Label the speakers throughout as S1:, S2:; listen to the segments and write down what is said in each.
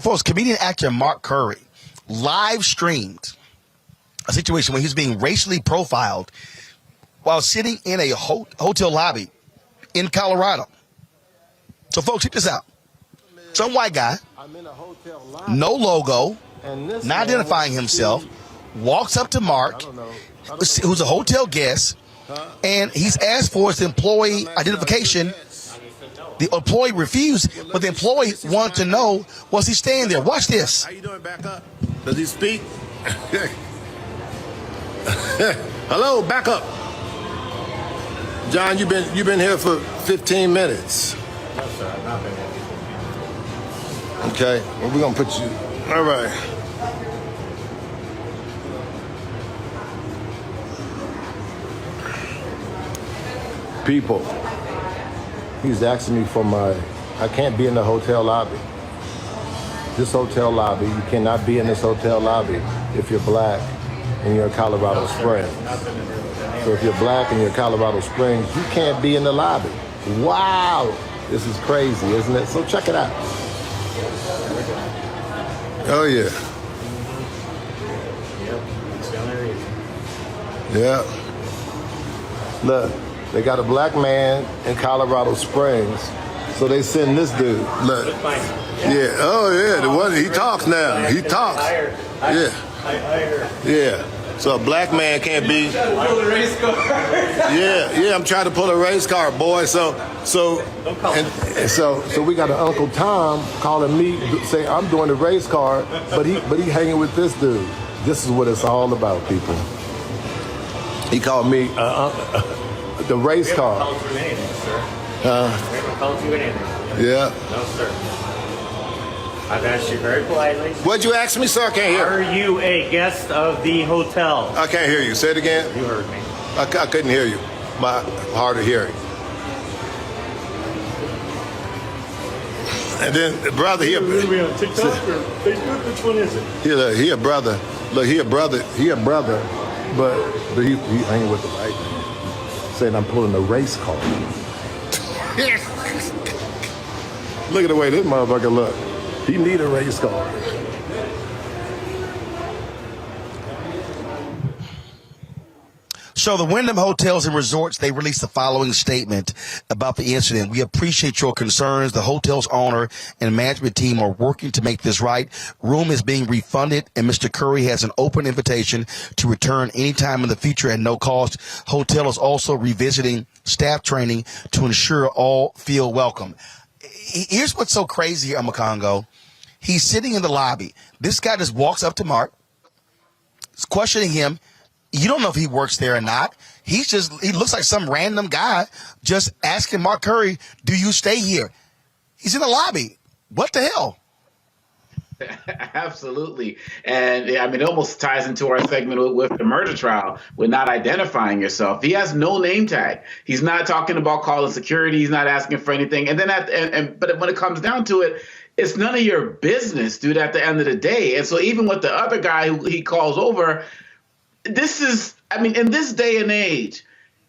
S1: Folks, comedian actor Mark Curry live streamed a situation where he was being racially profiled while sitting in a hotel lobby in Colorado. So, folks, check this out. Some white guy, no logo, not identifying himself, walks up to Mark, who's a hotel guest, and he's asked for his employee identification. The employee refused, but the employee wanted to know, was he staying there? Watch this.
S2: How you doing? Back up. Does he speak? Hello, back up. John, you've been here for 15 minutes.
S3: No, sir, I've not been here.
S2: Okay, well, we're gonna put you. All right. People, he's asking me for I can't be in the hotel lobby. This hotel lobby, you cannot be in this hotel lobby if you're black and you're in Colorado Springs. So if you're black and you're in Colorado Springs, you can't be in the lobby. Wow, this is crazy, isn't it? So check it out. Oh yeah.
S3: Yep, that's the only reason.
S2: Yeah. Look, they got a black man in Colorado Springs, so they send this dude. Look. Yeah. Oh yeah. The one he talks now. He talks. Yeah. Yeah. So a black man can't be.
S3: Pull a race car.
S2: Yeah. I'm trying to pull a race car, boy. So we got an Uncle Tom calling me, say I'm doing the race car, but he hanging with this dude. This is what it's all about, people. He called me the race car.
S3: We haven't called you anything, sir. We haven't called you anything.
S2: Yeah.
S3: No, sir. I've asked you very politely.
S2: What'd you ask me, sir? I can't hear.
S3: Are you a guest of the hotel?
S2: I can't hear you. Say it again.
S3: You heard me.
S2: I couldn't hear you. My hard of hearing. And then the brother here.
S4: Really on TikTok or Facebook? Which one is it?
S2: He a brother. Look, he a brother, but he hanging with the white man, saying I'm pulling a race car. Look at the way this motherfucker look. He need a race car.
S1: So the Wyndham Hotels and Resorts, they released the following statement about the incident. We appreciate your concerns. The hotel's owner and management team are working to make this right. Room is being refunded, and Mr. Curry has an open invitation to return anytime in the future at no cost. Hotel is also revisiting staff training to ensure all feel welcome. Here's what's so crazy here, Amakongo. He's sitting in the lobby. This guy just walks up to Mark, is questioning him. You don't know if he works there or not. He looks like some random guy just asking Mark Curry, do you stay here? He's in the lobby. What the hell?
S5: Absolutely. And I mean, it almost ties into our segment with the murder trial, with not identifying yourself. He has no name tag. He's not talking about calling security. He's not asking for anything. And then but when it comes down to it, it's none of your business, dude, at the end of the day. And so even with the other guy who he calls over, this is, I mean, in this day and age,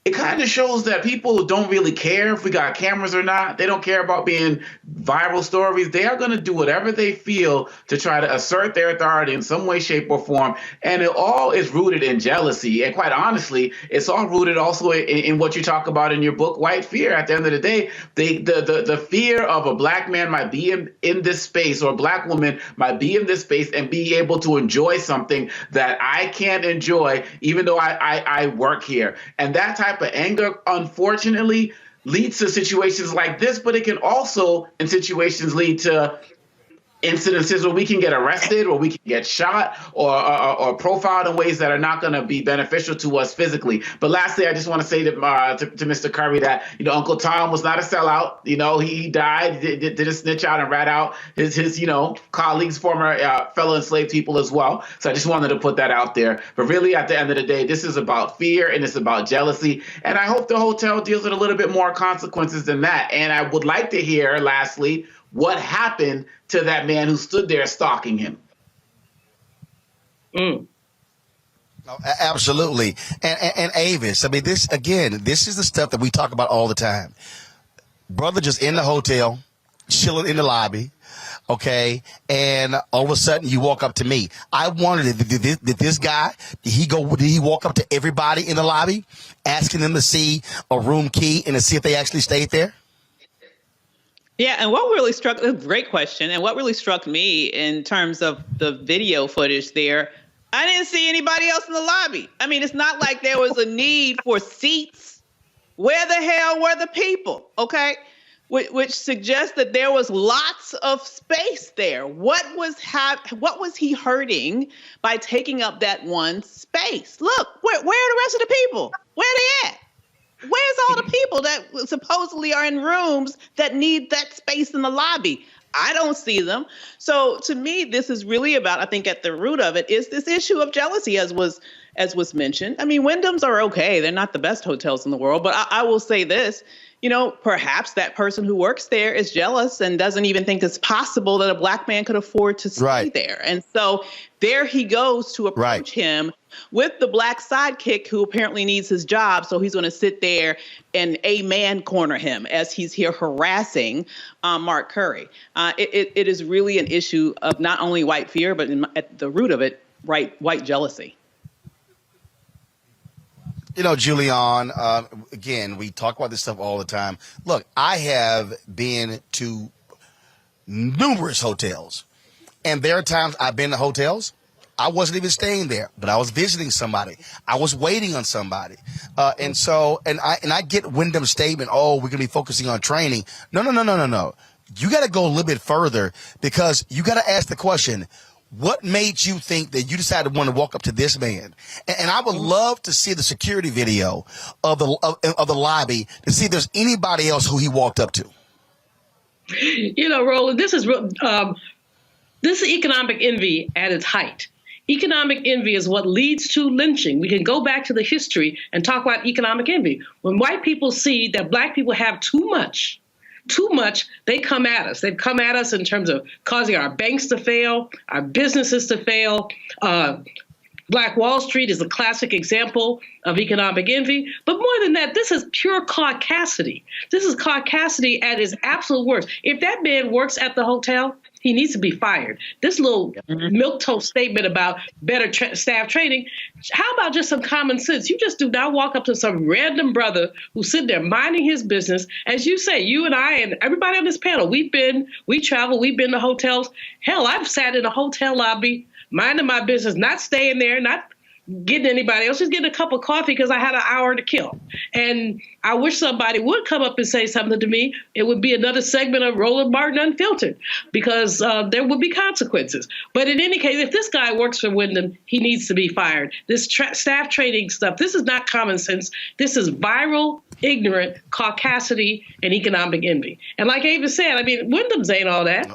S5: it kind of shows that people don't really care if we got cameras or not. They don't care about being viral stories. They are going to do whatever they feel to try to assert their authority in some way, shape, or form. And it all is rooted in jealousy. And quite honestly, it's all rooted also in what you talk about in your book, White Fear. At the end of the day, the fear of a black man might be in this space, or a black woman might be in this space and be able to enjoy something that I can't enjoy, even though I work here. And that type of anger, unfortunately, leads to situations like this, but it can also, in situations, lead to incidences where we can get arrested, or we can get shot, or profiled in ways that are not going to be beneficial to us physically. But lastly, I just want to say to Mr. Curry that, Uncle Tom was not a sellout. He died, did a snitch out and rat out his colleagues, former fellow enslaved people as well. So I just wanted to put that out there. But really, at the end of the day, this is about fear and it's about jealousy. And I hope the hotel deals with a little bit more consequences than that. And I would like to hear, lastly, what happened to that man who stood there stalking him.
S1: Oh, absolutely. And Avis, I mean, this is the stuff that we talk about all the time. Brother just in the hotel, chilling in the lobby. okay, and all of a sudden you walk up to me. I wondered, did this guy, did he walk up to everybody in the lobby, asking them to see a room key and to see if they actually stayed there?
S6: Yeah, and great question. And what really struck me in terms of the video footage there, I didn't see anybody else in the lobby. I mean, it's not like there was a need for seats. Where the hell were the people? Okay. Which suggests that there was lots of space there. What was he hurting by taking up that one space? Look, where are the rest of the people? Where are they at? Where's all the people that supposedly are in rooms that need that space in the lobby? I don't see them. So to me, this is really about, I think at the root of it is this issue of jealousy, as was mentioned. I mean, Wyndhams are okay. They're not the best hotels in the world, but I will say this, perhaps that person who works there is jealous and doesn't even think it's possible that a black man could afford to stay there. And so there he goes to approach him with the black sidekick who apparently needs his job. So he's going to sit there and man corner him as he's here harassing Mark Curry. It is really an issue of not only white fear, but at the root of it, white jealousy.
S1: Julian, again, we talk about this stuff all the time. Look, I have been to numerous hotels, and there are times I've been to hotels, I wasn't even staying there, but I was visiting somebody. I was waiting on somebody. And I get Wyndham's statement, oh, we're going to be focusing on training. No. You got to go a little bit further, because you got to ask the question, what made you think that you decided to want to walk up to this man? And I would love to see the security video of the lobby to see if there's anybody else who he walked up to.
S7: Roland, this is economic envy at its height. Economic envy is what leads to lynching. We can go back to the history and talk about economic envy. When white people see that black people have too much, they come at us. They've come at us in terms of causing our banks to fail, our businesses to fail. Black Wall Street is a classic example of economic envy. But more than that, this is pure caucasity. This is caucasity at its absolute worst. If that man works at the hotel, he needs to be fired. This little milquetoast statement about better staff training, how about just some common sense? You just do not walk up to some random brother who's sitting there minding his business. As you say, you and I and everybody on this panel, we travel, we've been to hotels. Hell, I've sat in a hotel lobby, minding my business, not staying there, not getting anybody else, just getting a cup of coffee because I had an hour to kill. And I wish somebody would come up and say something to me. It would be another segment of Roland Martin Unfiltered, because there would be consequences. But in any case, if this guy works for Wyndham, he needs to be fired. This staff training stuff, this is not common sense. This is viral, ignorant caucasity and economic envy. And like Ava said, I mean, Wyndham's ain't all that.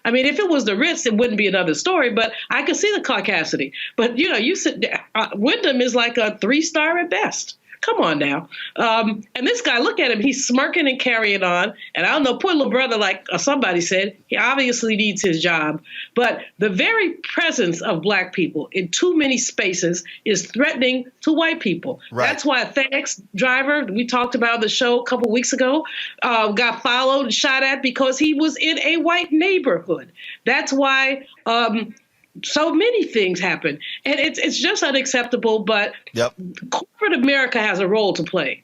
S7: I mean, if it was the Ritz, it wouldn't be another story, but I could see the caucasity. But, you sit there, Wyndham is like a 3-star at best. Come on now. And this guy, look at him. He's smirking and carrying on. And I don't know, poor little brother, like somebody said, he obviously needs his job. But the very presence of black people in too many spaces is threatening to white people. Right. That's why a FedEx driver we talked about on the show a couple weeks ago got followed and shot at because he was in a white neighborhood. That's why so many things happen, and it's just unacceptable. But corporate America has a role to play.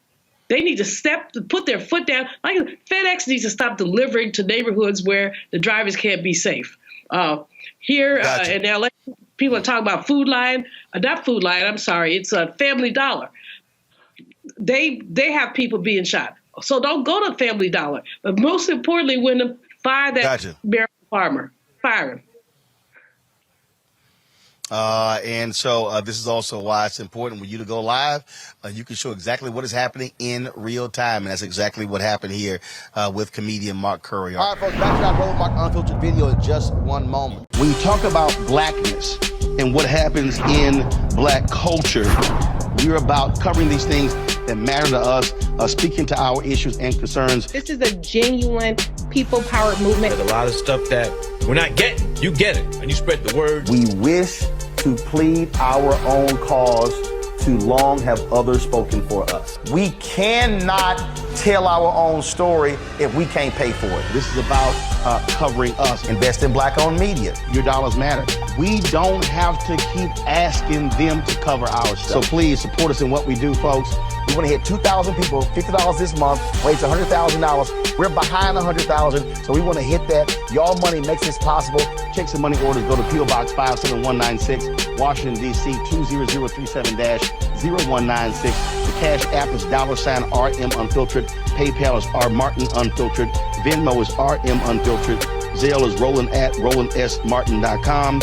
S7: They need to put their foot down. Like FedEx needs to stop delivering to neighborhoods where the drivers can't be safe. Here in LA, people are talking about Food Lion, not Food Lion. I'm sorry, it's a Family Dollar. They have people being shot, so don't go to Family Dollar. But most importantly, Wyndham, fire that marijuana farmer. Fire him.
S1: And so this is also why it's important for you to go live. You can show exactly what is happening in real time. And that's exactly what happened here with comedian Mark Curry. All right, folks, back to our Roland Mark Unfiltered video in just one moment. When you talk about blackness and what happens in black culture, we're about covering these things that matter to us, speaking to our issues and concerns.
S8: This is a genuine people-powered movement.
S9: There's a lot of stuff that we're not getting. You get it, and you spread the word.
S1: We wish to plead our own cause. Too long have others spoken for us. We cannot tell our own story if we can't pay for it. This is about covering us. Invest in black-owned media. Your dollars matter. We don't have to keep asking them to cover our stuff. So please support us in what we do, folks. We want to hit 2,000 people, $50 this month, raise $100,000. We're behind 100,000, so we want to hit that. Y'all money makes this possible. Check some money orders. Go to P.O. Box 57196, Washington, D.C. 20037-0196. The Cash App is $RM Unfiltered. PayPal is R Martin Unfiltered. Venmo is RM Unfiltered. Zelle is Roland at RolandSMartin.com.